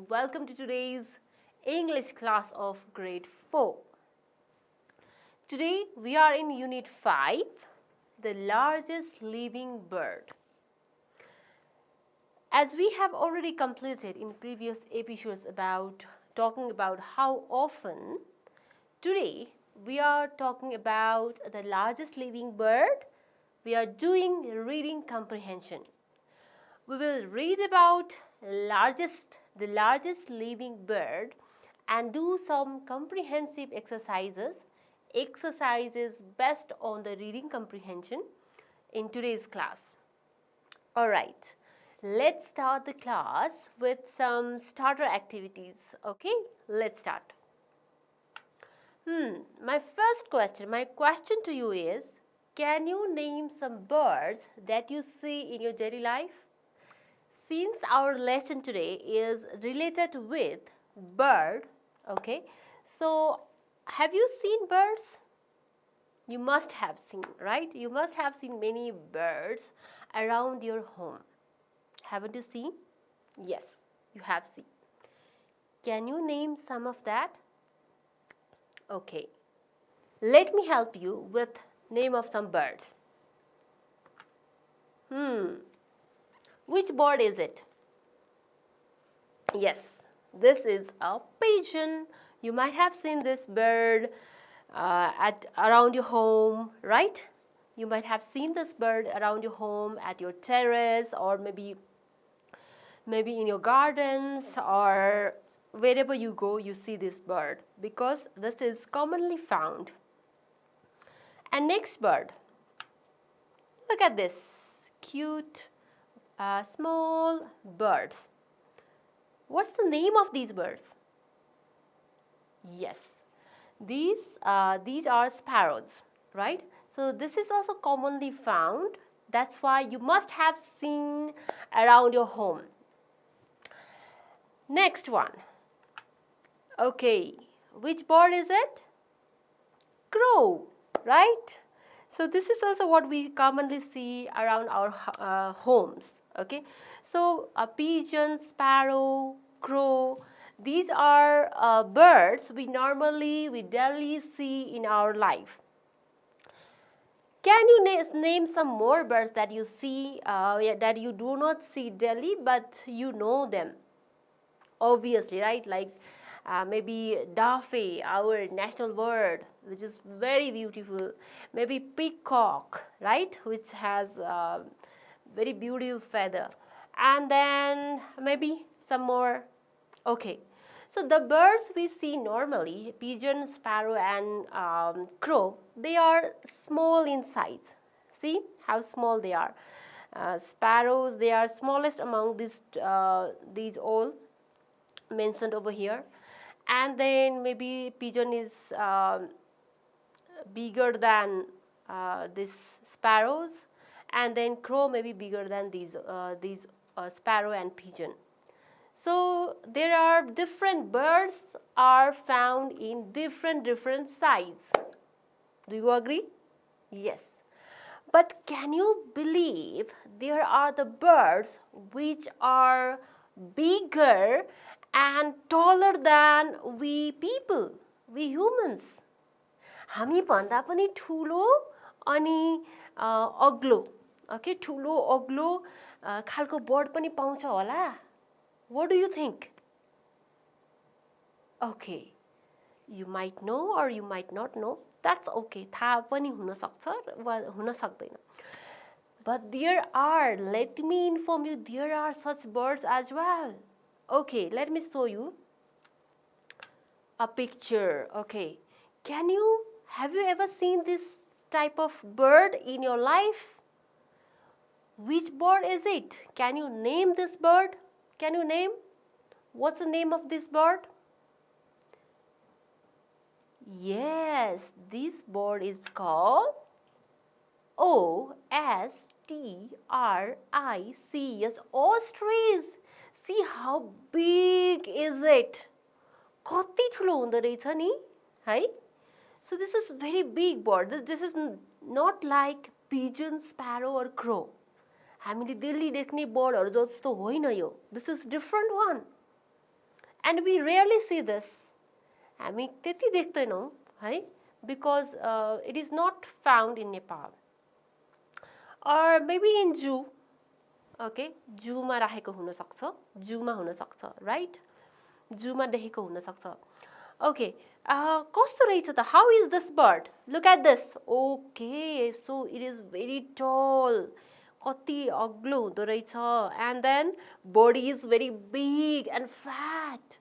and welcome to today's English class of grade 4. Today we are in Unit 5, the largest living bird. As we have already completed in previous episodes about talking about how often, today we are talking about the largest living bird. We are doing reading comprehension. We will read about the largest living bird and do some comprehensive exercises based on the reading comprehension in today's class. Alright, let's start the class with some starter activities. Okay, let's start. My question to you is, can you name some birds that you see in your daily life? Since our lesson today is related with bird, okay, so have you seen birds? You must have seen, right? You must have seen many birds around your home. Haven't you seen? Yes, you have seen. Can you name some of that? Okay, let me help you with name of some birds. Which bird is it? Yes, this is a pigeon. You might have seen this bird around your home, right? You might have seen this bird around your home, at your terrace, or maybe in your gardens, or wherever you go, you see this bird because this is commonly found. And next bird, look at this cute small birds. What's the name of these birds? Yes, these are sparrows, right? So this is also commonly found. That's why you must have seen around your home. Next one. Okay, which bird is it? Crow, right? So this is also what we commonly see around our homes. Okay, so a pigeon, sparrow, crow, these are birds we daily see in our life. Can you name some more birds that you see, that you do not see daily, but you know them? Obviously, right? Like maybe daffy, our national bird, which is very beautiful. Maybe peacock, right? Which has very beautiful feather. And then maybe some more. Okay, so the birds we see normally, pigeon, sparrow and crow, they are small in size. See how small they are. Sparrows, they are smallest among these all mentioned over here. And then maybe pigeon is bigger than these sparrows, and then crow may be bigger than these sparrow and pigeon. So there are different birds are found in different sizes. Do you agree? Yes. But can you believe there are the birds which are bigger and taller than we people, we humans? हामी भन्दा पनि ठुलो अनि अग्लो, okay, ठुलो अग्लो खालको bird पनि पाउँछ होला? What do you think? Okay, you might know or you might not know. That's okay. थाहा पनि हुन सक्छ वा हुन सक्दैन. But there are, let me inform you, there are such birds as well. Okay, let me show you a picture. Okay, have you ever seen this type of bird in your life? Which bird is it? Can you name this bird? Can you name? What's the name of this bird? Yes, this bird is called ostriches. Ostrich. See how big is it? कति ठुलो हुँदो रहेछ नि है? So this is very big bird. This is not like pigeon, sparrow or crow. हामीले दिल्ली देख्ने बर्डहरु जस्तो होइन यो. This is different one. And we rarely see this. हामी त्यति देख्दैनौँ है, because it is not found in Nepal. Or maybe in zoo. Okay, zoo मा राखेको हुन सक्छ, zoo मा हुन सक्छ, right? Zoo मा देखेको हुन सक्छ. Okay, कस्तो रहेछ त? How is this bird? Look at this. Okay, so it is very tall. कति अग्लो हुँदो रहेछ. And then body is very big and fat.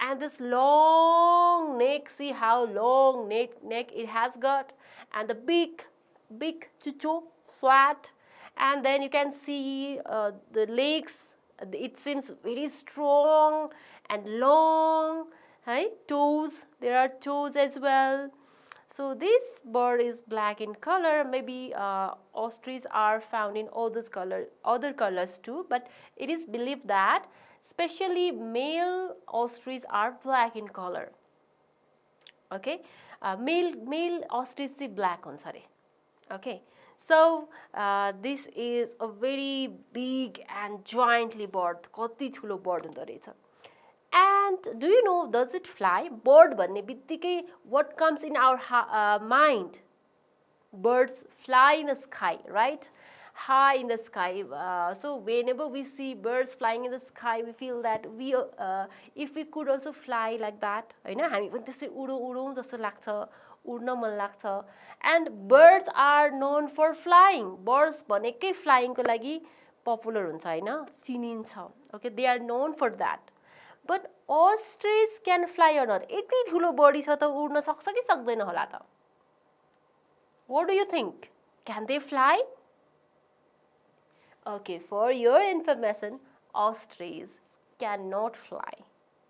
And this long neck, see how long neck it has got. And the big chucho, flat. And then you can see the legs. It seems very strong and long. Right? Toes, there are toes as well. So this bird is black in color. Maybe ostriches are found in other colors too, but it is believed that especially male ostriches are black in color. Okay, male ostrich is black on sorry. Okay, so this is a very big and giantly bird. कति ठुलो bird हुँदो रहेछ. And do you know, does it fly? Bird भन्ने बित्तिकै what comes in our mind? Birds fly in the sky, right? High in the sky. So whenever we see birds flying in the sky, we feel that if we could also fly like that, हैन, हामी पनि त्यसै उडौँ जस्तो लाग्छ, उड्न मन लाग्छ. And birds are known for flying. Birds भनेकै flying को लागि popular हुन्छ, हैन, चिनिन्छ. Okay, they are known for that. But ostriches can fly or not? यति ठुलो बडी छ त उड्न सक्छ कि सक्दैन होला त? What do you think? Can they fly? Okay, for your information, ostriches cannot fly.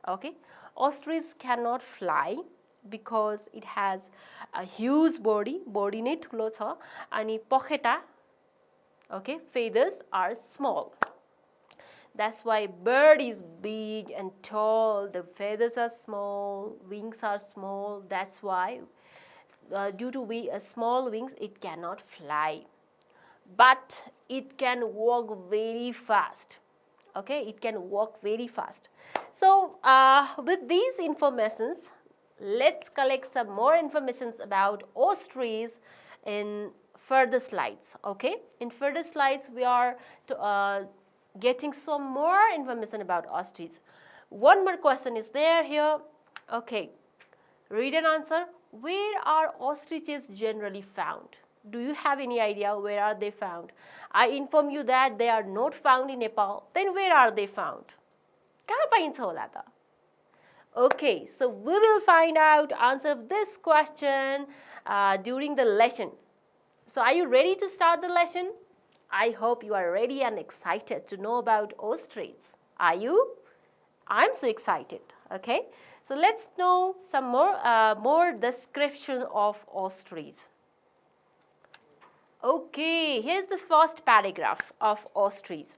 Okay, ostriches cannot fly because it has a huge body. Body नै ठुलो छ अनि पखेटा, okay, feathers are small. That's why bird is big and tall. The feathers are small, wings are small. That's why due to small wings, it cannot fly. But it can walk very fast. Okay, it can walk very fast. So with these informations, let's collect some more informations about ostriches in further slides. Okay, in further slides we are getting some more information about ostriches. One more question is there here. Okay, read and answer. Where are ostriches generally found? Do you have any idea where are they found? I inform you that they are not found in Nepal. Then where are they found? कहाँ पाइन्छ होला त? Okay, so we will find out answer of this question during the lesson. So are you ready to start the lesson? I hope you are ready and excited to know about ostriches. Are you? I'm so excited. Okay, so let's know some more description of ostriches. Okay, here's the first paragraph of ostriches.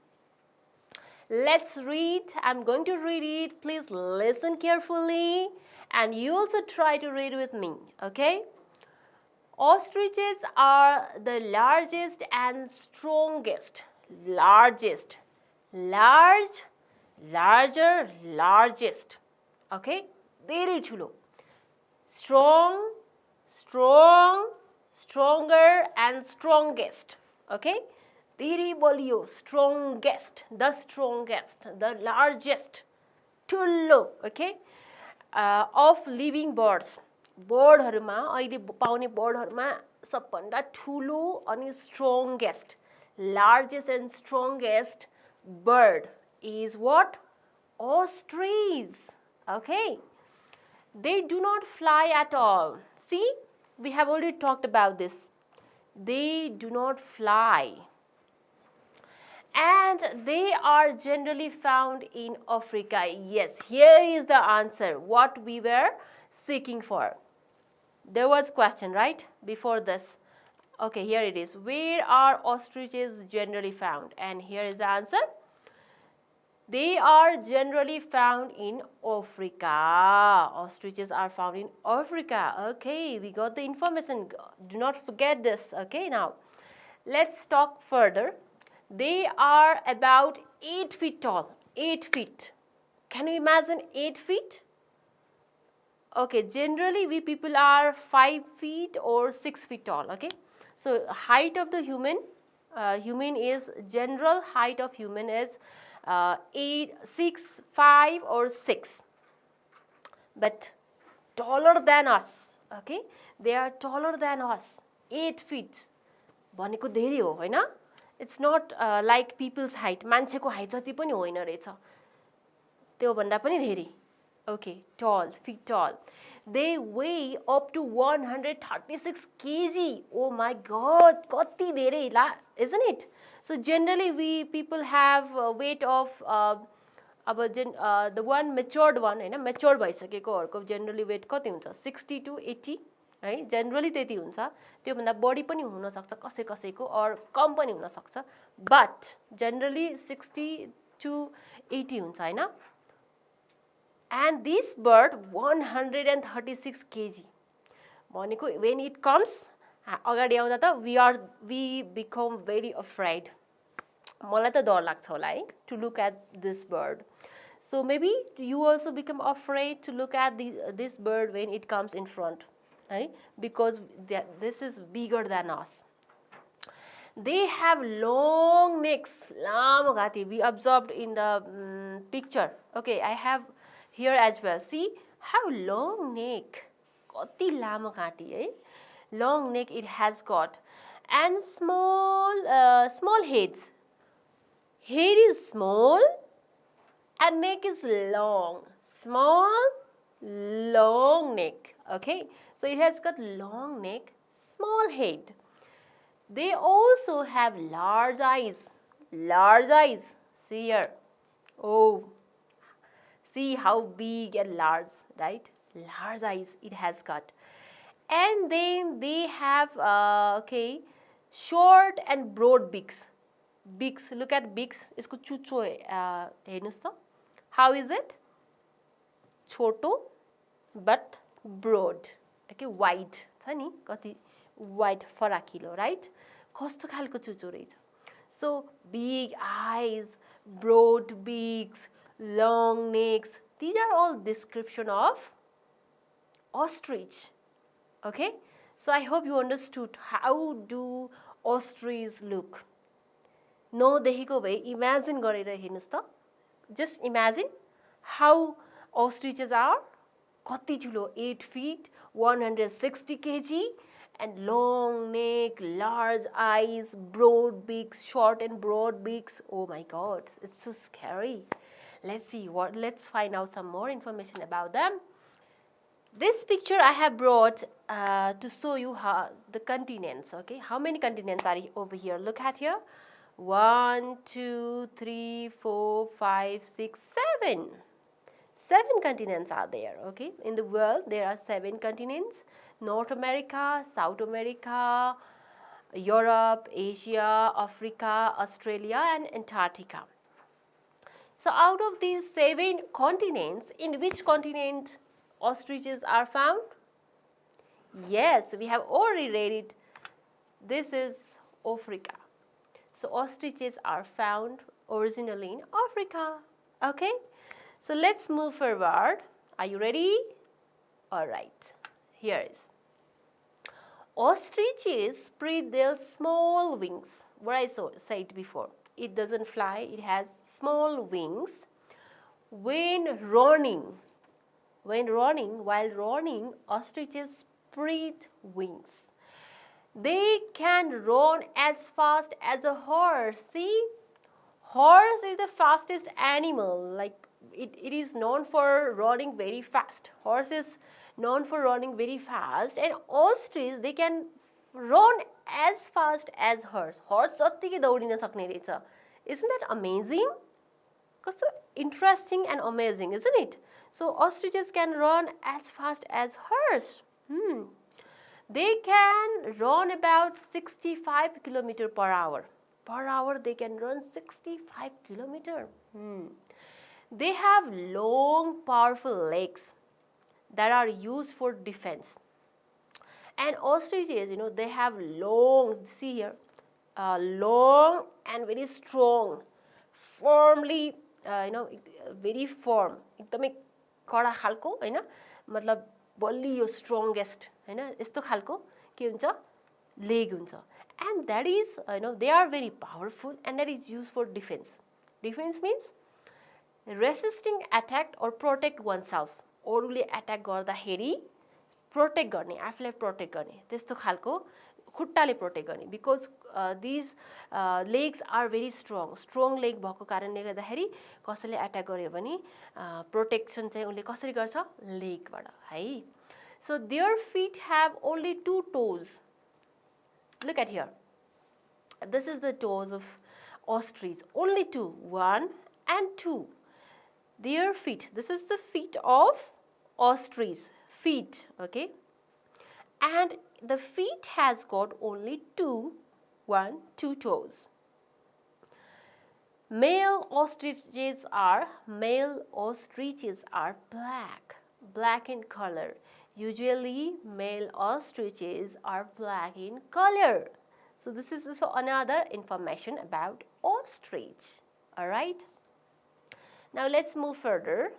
Let's read. I'm going to read it. Please listen carefully and you also try to read with me. Okay. Ostriches are the largest and strongest. Largest. Large, larger, largest. Okay. Very ठुलो. Strong, strong, stronger and strongest. Okay. Very बलियो, strongest, the strongest, the largest. ठुलो. Okay. Of living birds. बर्डहरुमा अहिले पाउने बर्डहरुमा सबभन्दा ठुलो अनि strongest, largest and strongest bird is what? Ostriches. Okay. They do not fly at all. See, we have already talked about this. They do not fly. And they are generally found in Africa. Yes, here is the answer, what we were seeking for. There was a question, right, before this. Okay, here it is. Where are ostriches generally found? And here is the answer. They are generally found in Africa. Ostriches are found in Africa. Okay, we got the information. Do not forget this. Okay, now let's talk further. They are about 8 feet tall. 8 feet. Can you imagine 8 feet? Okay, generally we people are 5 feet or 6 feet tall, okay. So height of the human, human is, general height of human is 8, 6, 5 or 6. But taller than us, okay, they are taller than us, 8 feet. भनेको धेरै हो हैन. It's not like people's height. मान्छेको height जति पनि होइन रहेछ. त्यो भन्दा पनि धेरै. Okay, tall, feet tall. They weigh up to 136 kg. Oh my god, कति धेरै ला, isn't it? So generally we people have weight of the one matured one, Hahn, matured भइसकेकोहरुको generally weight कति हुन्छ? 60 to 80 है, generally त्यति हुन्छ. त्यो भन्दा बढी पनि हुन सक्छ कसै-कसैको, or कम पनि हुन सक्छ, but generally 60 to 80 हुन्छ हैन. And this bird 136 kg. भनेको when it comes, अगाडि आउँदा त we become very afraid. मलाई त डर लाग्छ होला है, to look at this bird. So maybe you also become afraid to look at this bird when it comes in front, right? Because this is bigger than us. They have long necks, लामो घाँटी. We observed in the picture. Okay, I have here as well. See how long neck, कति लामो घाँटी है. Long neck it has got, and small heads. Head is small and neck is long. Small, long neck. Okay, so it has got long neck, small head. They also have large eyes. Large eyes. See here. Oh, see how big and large, right? Large eyes it has got. And then they have okay, short and broad beaks. Beaks, look at beaks. इसको चुच्चो हेर्नुस् त. How is it? छोटो but broad. Okay, wide छ नि, कति wide फराकिलो, right? कस्तो खालको चुच्चो रहेछ. So big eyes, broad beaks, long necks. These are all description of ostrich. Okay, so I hope you understood how do ostriches look. नदेखेको भए imagine गरेर हेर्नुस् त. Just imagine how ostriches are. कति ठुलो, 8 feet, 160 kg, and long neck, large eyes, broad beaks, short and broad beaks. Oh my god, it's so scary. Let's find out some more information about them. This picture I have brought to show you how the continents, okay? How many continents are over here? Look at here. 1, 2, 3, 4, 5, 6, 7. 7 continents are there, okay? In the world, there are 7 continents. North America, South America, Europe, Asia, Africa, Australia, and Antarctica. So out of these 7 continents, in which continent ostriches are found? Yes, we have already read it. This is Africa. So ostriches are found originally in Africa. Okay, so let's move forward. Are you ready? All right, here is. Ostriches spread their small wings. What I said before, it doesn't fly, it has small wings. When running, while running, ostriches spread wings. They can run as fast as a horse. See, horse is the fastest animal. Like it is known for running very fast. Horse is known for running very fast, and ostrich they can run as fast as horse. Horse जत्तिकै दौडिन सक्ने रहेछ. Isn't that amazing? कस्तो interesting and amazing, isn't it? So ostriches can run as fast as horse. They can run about 65 km per hour. Per hour they can run 65 km. They have long, powerful legs that are used for defense. And ostriches, you know, they have long, see here, long and very strong, firmly very firm, एकदमै कडा खालको हैन, मतलब बलियो strongest हैन, यस्तो खालको के हुन्छ leg हुन्छ. And that is they are very powerful and that is used for defense. Defense means resisting attack or protect oneself. अरूले अट्याक गर्दाखेरि प्रोटेक्ट गर्ने, आफूलाई प्रोटेक्ट गर्ने त्यस्तो खालको खुट्टाले प्रोटेक्ट गर्ने. Because these legs are very strong leg भएको कारणले गर्दाखेरि कसैले एट्याक गर्यो भने प्रोटेक्सन चाहिँ उसले कसरी गर्छ लेगबाट है. So their feet have only 2 toes. Look at here. This is the toes of ostrich. Only 2. 1 and 2. Their feet. This is the feet of ostrich. Feet. Okay. And the feet has got only 2 toes. Male ostriches are black in color. Usually male ostriches are black in color. So this is also another information about ostrich. All right. Now let's move further.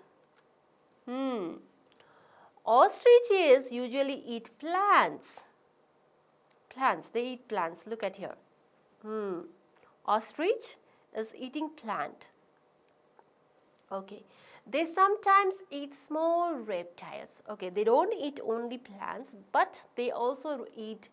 Ostriches usually eat plants. They eat plants. Look at here. Ostrich is eating plant. Okay. They sometimes eat small reptiles. Okay, they don't eat only plants, but they also eat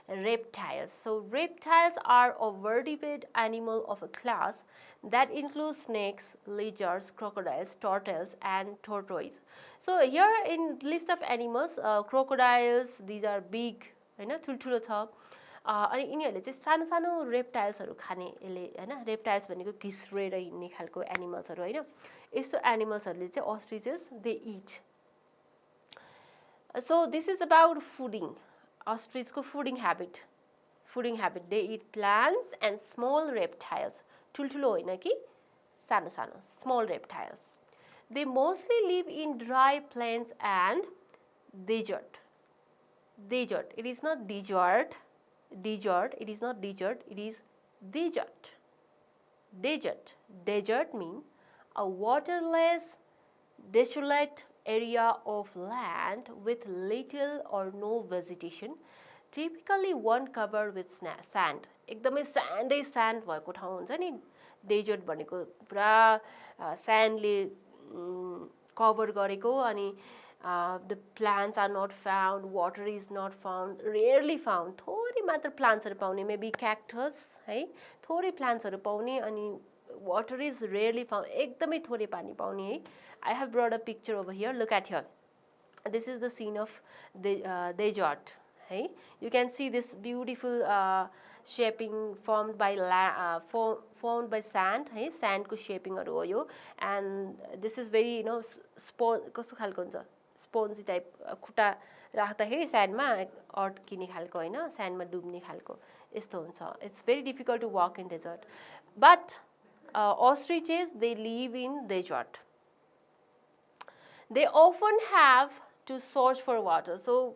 reptiles. So reptiles are a vertebrate animal of a class that includes snakes, lizards, crocodiles, turtles, and tortoise. So here in list of animals, crocodiles, these are big, हैन, ठुल्ठुलो छ. अनि यिनीहरूले चाहिँ सानो सानो रेप्टाइल्सहरू खाने, यसले हैन, reptiles भनेको घिस्रेर हिँड्ने खालको एनिमल्सहरू हैन. यस्तो एनिमल्सहरूले चाहिँ ostriches they eat. So this is about fooding. Ostrich को fooding habit. They eat plants and small reptiles. ठुल्ठुलो होइन कि सानो सानो small reptiles. They mostly live in dry plains and desert. It is not desert. It is not desert. It is desert. Desert means a waterless, desolate area of land with little or no vegetation, typically one covered with sand. एकदमै sand भएको ठाउँ हुन्छ नि desert भनेको पुरा sandले cover गरेको. अनि the plants are not found, water is not found, rarely found. थोरै मात्र प्लान्ट्सहरु पाउने, maybe cactus है, थोरै प्लान्ट्सहरु पाउने. अनि water is rarely found, एकदमै थोरै पानी पाउने है. I have brought a picture over here. Look at here. This is the scene of the desert. Hey, you can see this beautiful shaping formed by sand. Hey, sand ko shaping haru ho yo. And this is very कस्तो खालको हुन्छ spongy type खुट्टा राख्दाखेरि sand मा अड्किने खालको हैन, sand मा डुब्ने खालको यस्तो हुन्छ. It's very difficult to walk in desert. But ostriches, they live in desert. They often have to search for water. So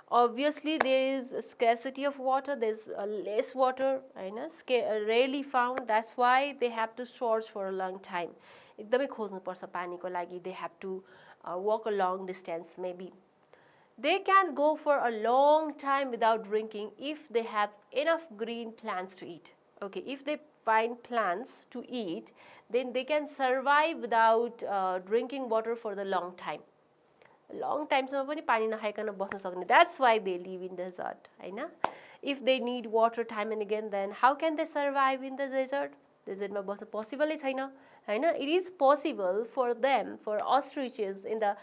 obviously there is a scarcity of water, there's less water, rarely found. That's why they have to search for a long time. एकदमै खोज्नु पर्छ पानीको लागि. They have to walk a long distance maybe. They can go for a long time without drinking if they have enough green plants to eat. Okay, if they find plants to eat, then they can survive without drinking water for the long time. Long time सम्म पनि पानी नखाइकन बस्न सक्ने. That's why they live in desert, Hahn. If they need water time and again, then how can they survive in the desert? Desert मा बस्न possible छैन, हैन. It is possible for them, for ostriches in the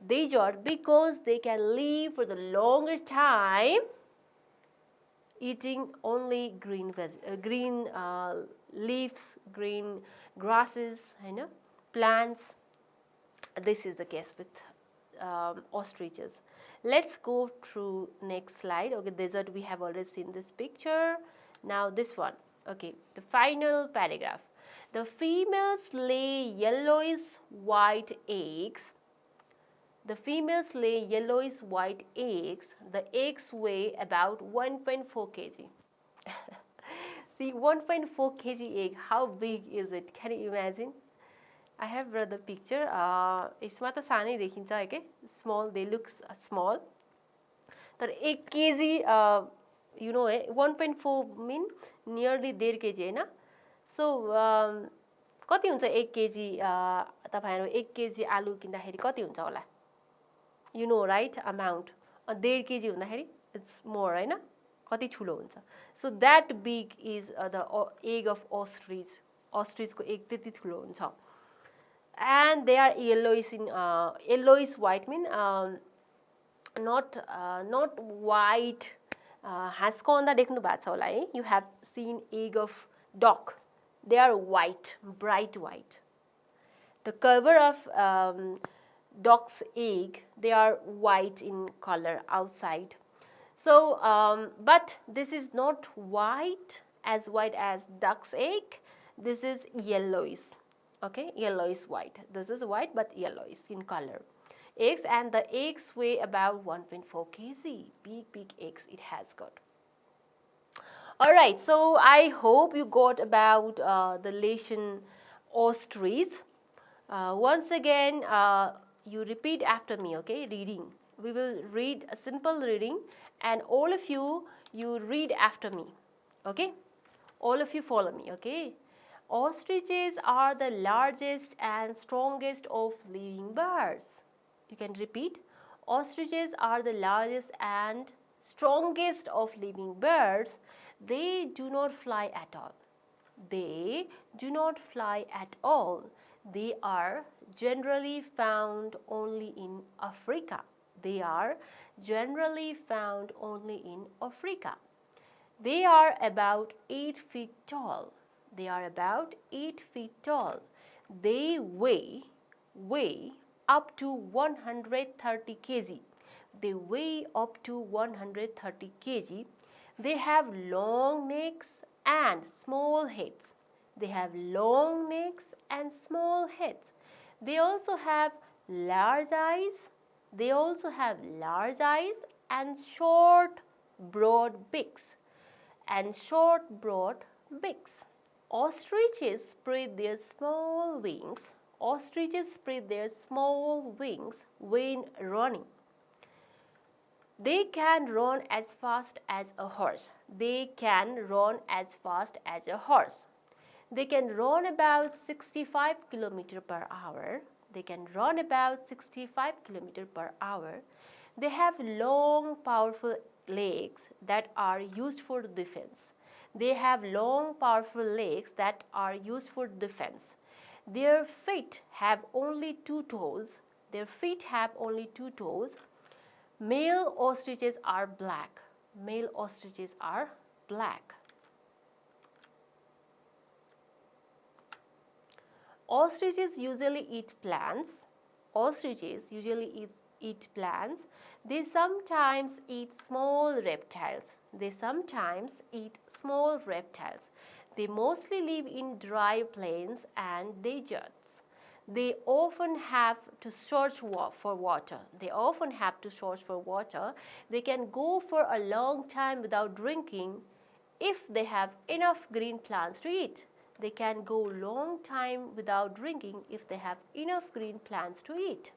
desert, because they can live for the longer time eating only green leaves, green grasses, plants. This is the case with ostriches. Let's go through next slide. Okay, desert, we have already seen this picture. Now this one. Okay, the final paragraph. The females lay yellowish white eggs. The females lay yellowish white eggs. The eggs weigh about 1.4 kg. See, 1.4 kg egg, how big is it? Can you imagine? I have read the picture. यसमा त सानै देखिन्छ है के, small, they look small. तर 1 kg you know 1.4 mean nearly 1.5 kg Hahn. So कति हुन्छ 1 kg तपाईहरु 1 kg आलु किन्दाखेरि कति हुन्छ होला? You know right amount. 1.5 kg हुँदाखेरि it's more हैन, कति ठुलो हुन्छ. So that big is the egg of ostrich. Ostrich को egg त्यति ठुलो हुन्छ. And they are yellowish in yellowish white mean not white. हाँसको अन्डा देख्नु भएको छ होला है. You have seen egg of duck. They are white, bright white. The cover of duck's egg, they are white in color outside. So, but this is not white as duck's egg. This is yellowish. Okay, yellowish white. This is white but yellowish in color. Eggs, and the eggs weigh about 1.4 kg. Big eggs it has got. Alright, so I hope you got about the lesson ostrich. Once again, you repeat after me, okay? Reading. We will read a simple reading, and all of you read after me, okay? All of you follow me, okay? Ostriches are the largest and strongest of living birds. You can repeat. Ostriches are the largest and strongest of living birds. They do not fly at all. They do not fly at all. They are generally found only in Africa. They are generally found only in Africa. They are about 8 feet tall. They are about 8 feet tall. They weigh up to 130 kg. They weigh up to 130 kg. They have long necks and small heads. They have long necks and small heads. They also have large eyes. They also have large eyes and short, broad beaks. Ostriches spread their small wings. Ostriches spread their small wings when running. They can run as fast as a horse. They can run as fast as a horse. They can run about 65 km per hour. They can run about 65 km per hour. They have long, powerful legs that are used for defense. They have long, powerful legs that are used for defense. Their feet have only 2 toes. Their feet have only 2 toes. Male ostriches are black. Male ostriches are black. Ostriches usually eat plants. Ostriches usually eat plants. They sometimes eat small reptiles. They sometimes eat small reptiles. They mostly live in dry plains and deserts. They often have to search for water. They often have to search for water. They can go for a long time without drinking if they have enough green plants to eat. They can go long time without drinking if they have enough green plants to eat.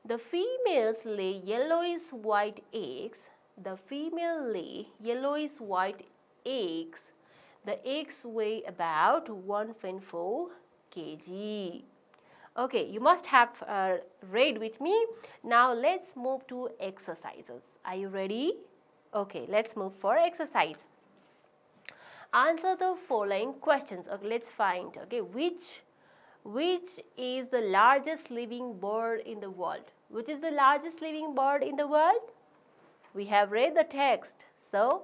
The females lay yellowish white eggs. The female lay yellowish white eggs. The eggs weigh about 1.4 kg. Okay, you must have read with me. Now let's move to exercises. Are you ready? Okay, let's move for exercise. Answer the following questions. Okay, let's find. Okay, which is the largest living bird in the world? Which is the largest living bird in the world? We have read the text. So,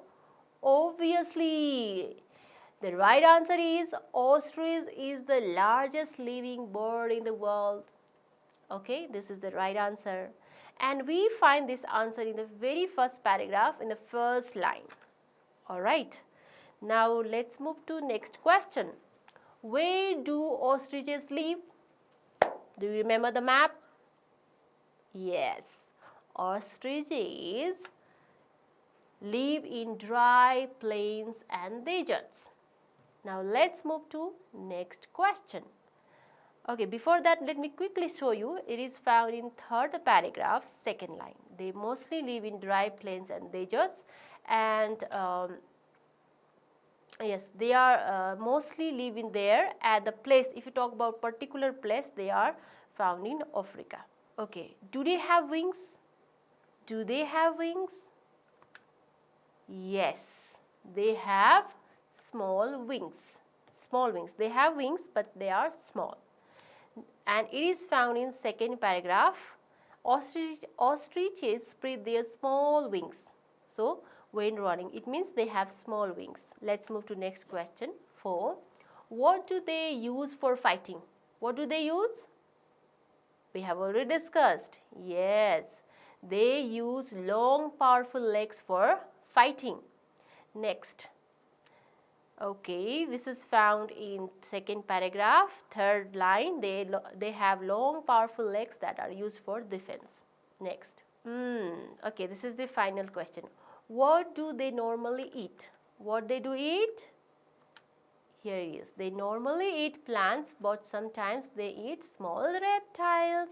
obviously, the right answer is ostrich is the largest living bird in the world. Okay, this is the right answer. And we find this answer in the very first paragraph in the first line. Alright, now let's move to next question. Where do ostriches live? Do you remember the map? Yes, ostriches live in dry plains and deserts. Now let's move to next question. Okay, before that let me quickly show you. It is found in third paragraph, second line. They mostly live in dry plains and deserts, and yes, they are mostly live in there at the place. If you talk about particular place, they are found in Africa. Okay, do they have wings? Do they have wings? Yes, they have small wings. Small wings. They have wings, but they are small. And it is found in second paragraph. Ostriches spread their small wings. So, when running, it means they have small wings. Let's move to next question. 4. What do they use for fighting? What do they use? We have already discussed. Yes, they use long powerful legs for fighting. Next. Okay, this is found in second paragraph, third line. They have long powerful legs that are used for defense. Next. Okay, this is the final question. What do they normally eat? What they do eat? Here it is. They normally eat plants, but sometimes they eat small reptiles.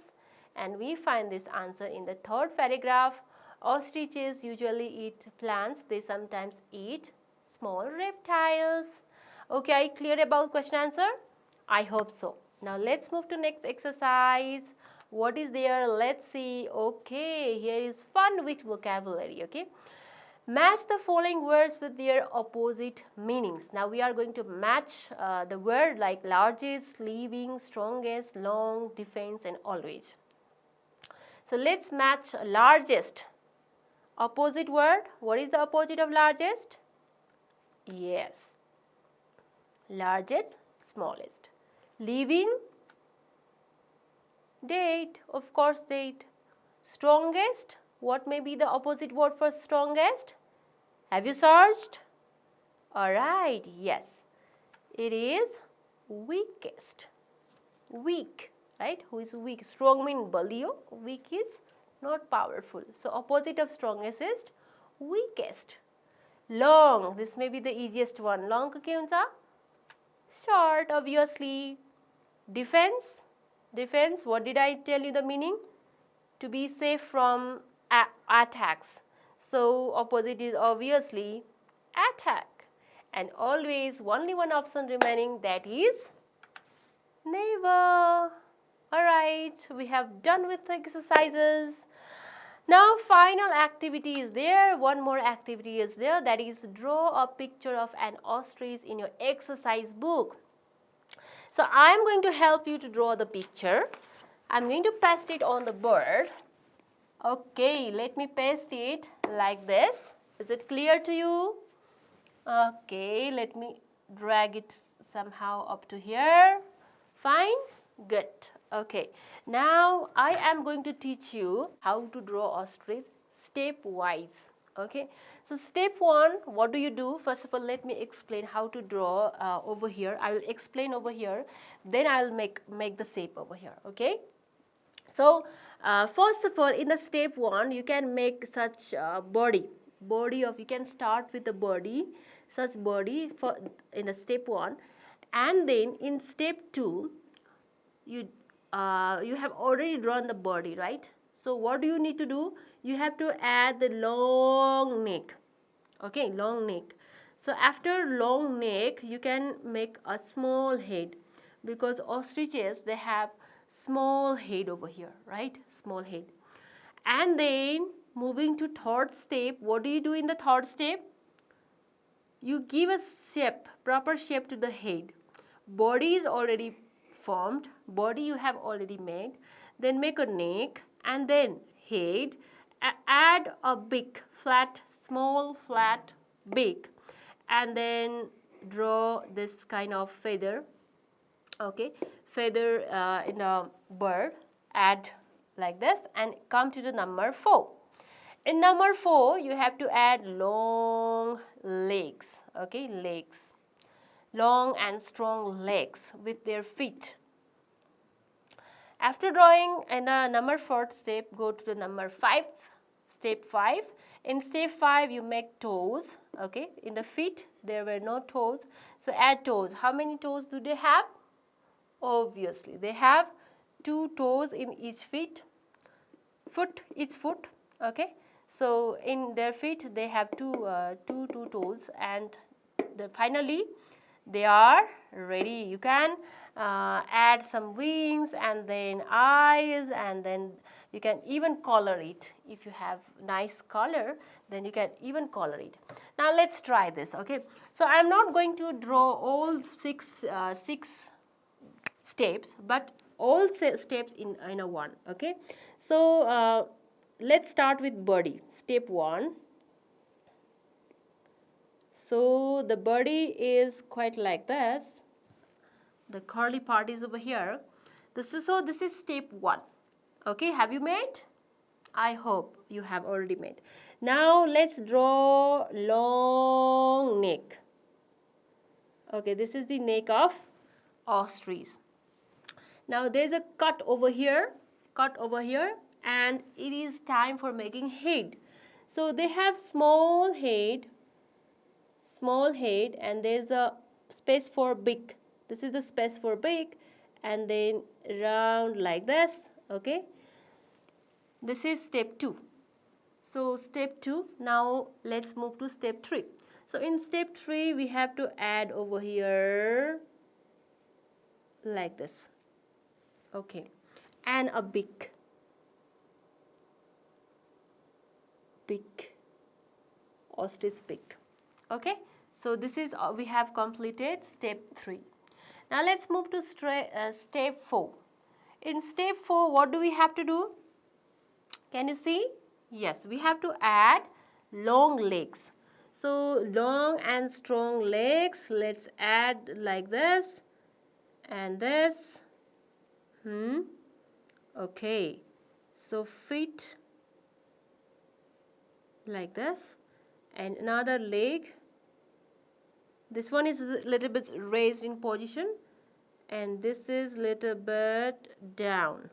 And we find this answer in the third paragraph. Ostriches usually eat plants. They sometimes eat small reptiles. Okay, are you clear about question answer? I hope so. Now let's move to next exercise. What is there? Let's see. Okay, here is fun with vocabulary. Okay. Match the following words with their opposite meanings. Now we are going to match the word like largest, living, strongest, long, defense and always. So let's match largest. Opposite word. What is the opposite of largest? Yes. Largest, smallest. Living, dead. Of course, dead. Strongest. What may be the opposite word for strongest? Have you searched? Alright, yes. It is weakest. Weak, right? Who is weak? Strong means balio. Weak is not powerful. So, opposite of strongest is weakest. Long. This may be the easiest one. Long ka kya huncha? Short, obviously. Defense. Defense. What did I tell you the meaning? To be safe from attacks. So, opposite is obviously attack. And always only one option remaining, that is never. Alright, we have done with the exercises. Now, final activity is there. One more activity is there, that is draw a picture of an ostrich in your exercise book. So, I am going to help you to draw the picture. I am going to paste it on the board. Okay, let me paste it like this. Is it clear to you? Okay, let me drag it somehow up to here. Fine? Good. Okay, now I am going to teach you how to draw ostrich step-wise. Okay, so step 1, what do you do? First of all, let me explain how to draw over here. I will explain over here, then I will make the shape over here. Okay. So, first of all, in the step 1, you can make such body of, you can start with the body, such body for in the step 1, and then in step 2, you have already drawn the body, right? So, what do you need to do? You have to add the long neck. Okay, long neck. So, after long neck, you can make a small head, because ostriches, they have small head over here, right? Small head. And then moving to third step, what do you do in the third step? You give a shape, proper shape to the head. Body is already formed, body you have already made. Then make a neck and then head. Add a beak, flat, small, flat beak. And then draw this kind of feather. Okay, feather in a bird, add like this and come to the number 4. In number 4, you have to add long legs, okay, legs, long and strong legs with their feet. After drawing in the number 4th step, go to the number 5, step 5, In step 5, you make toes. Okay, in the feet there were no toes, so add toes. How many toes do they have? Obviously, they have 2 toes in each each foot. Okay, so in their feet they have two toes, and finally they are ready. You can add some wings and then eyes, and then you can even color it. If you have nice color, then you can even color it. Now let's try this. Okay, so I'm not going to draw all six steps, but all steps in a one. Okay, so let's start with body. Step 1. So the body is quite like this. The curly part is over here. This is step 1. Okay, have you made? I hope you have already made. Now let's draw long neck. Okay, this is the neck of ostrich. Now there is a cut over here, and it is time for making head. So they have small head, and there is a space for beak. This is the space for beak, and then round like this. Okay, this is step 2. So step 2. Now let's move to step 3. So in step 3 we have to add over here like this. Okay, and a beak. Ostrich beak. Okay, so this is we have completed step 3. Now let's move to step 4. In step 4, what do we have to do? Can you see? Yes, we have to add long legs. So long and strong legs, let's add like this and this. Okay, so feet like this, and another leg. This one is a little bit raised in position, and this is little bit down.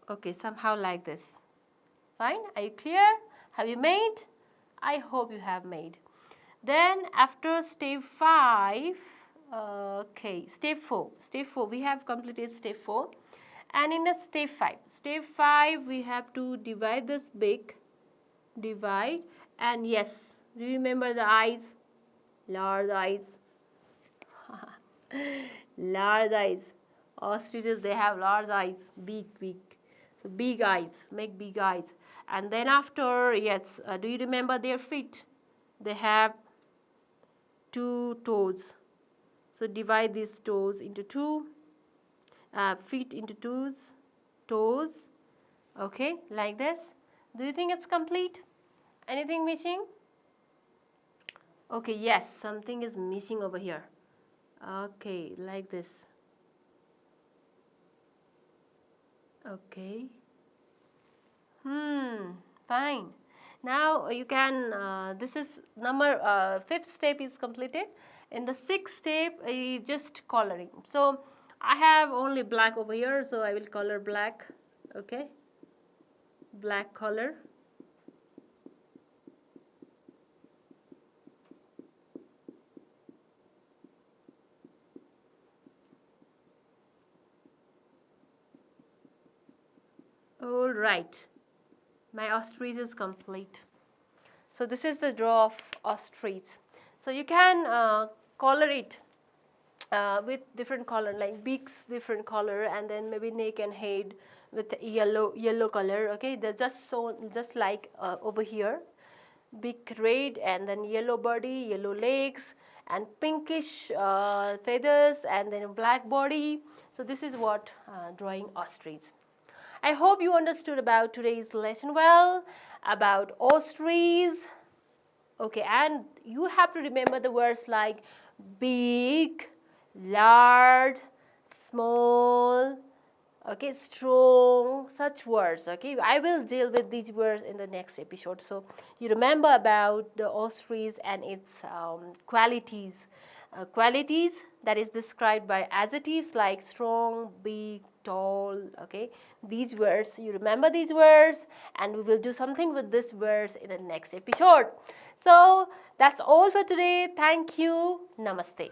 Okay, somehow like this. Fine, are you clear? Have you made? I hope you have made. Then after step 5, okay, step 4, we have completed step 4. And in the step 5, we have to divide this beak, and yes, do you remember the eyes? Large eyes. Large eyes. Ostriches, they have large eyes, big. So big eyes, make big eyes. And then after, yes, do you remember their feet? They have 2 toes. So divide these toes into 2, feet into toes. Okay, like this. Do you think it's complete? Anything missing? Okay, yes, something is missing over here. Okay, like this. Okay. Fine. Now you can, this is number 5th step is completed. In the 6th step is just coloring. So I have only black over here, so I will color black. Okay, black color. All right, my ostrich is complete. So this is the draw of ostrich. So you can color it with different color, like beaks different color, and then maybe neck and head with yellow color. Okay, they're just like over here, beak red, and then yellow body, yellow legs, and pinkish feathers, and then black body. So this is what drawing ostrich. I hope you understood about today's lesson well, about ostrich. Okay, and you have to remember the words like big, large, small, okay, strong, such words. Okay, I will deal with these words in the next episode. So you remember about the ostrich and its qualities. Qualities that is described by adjectives like strong, big, tall. Okay, these words, you remember these words, and we will do something with this words in the next episode. So that's all for today. Thank you. Namaste.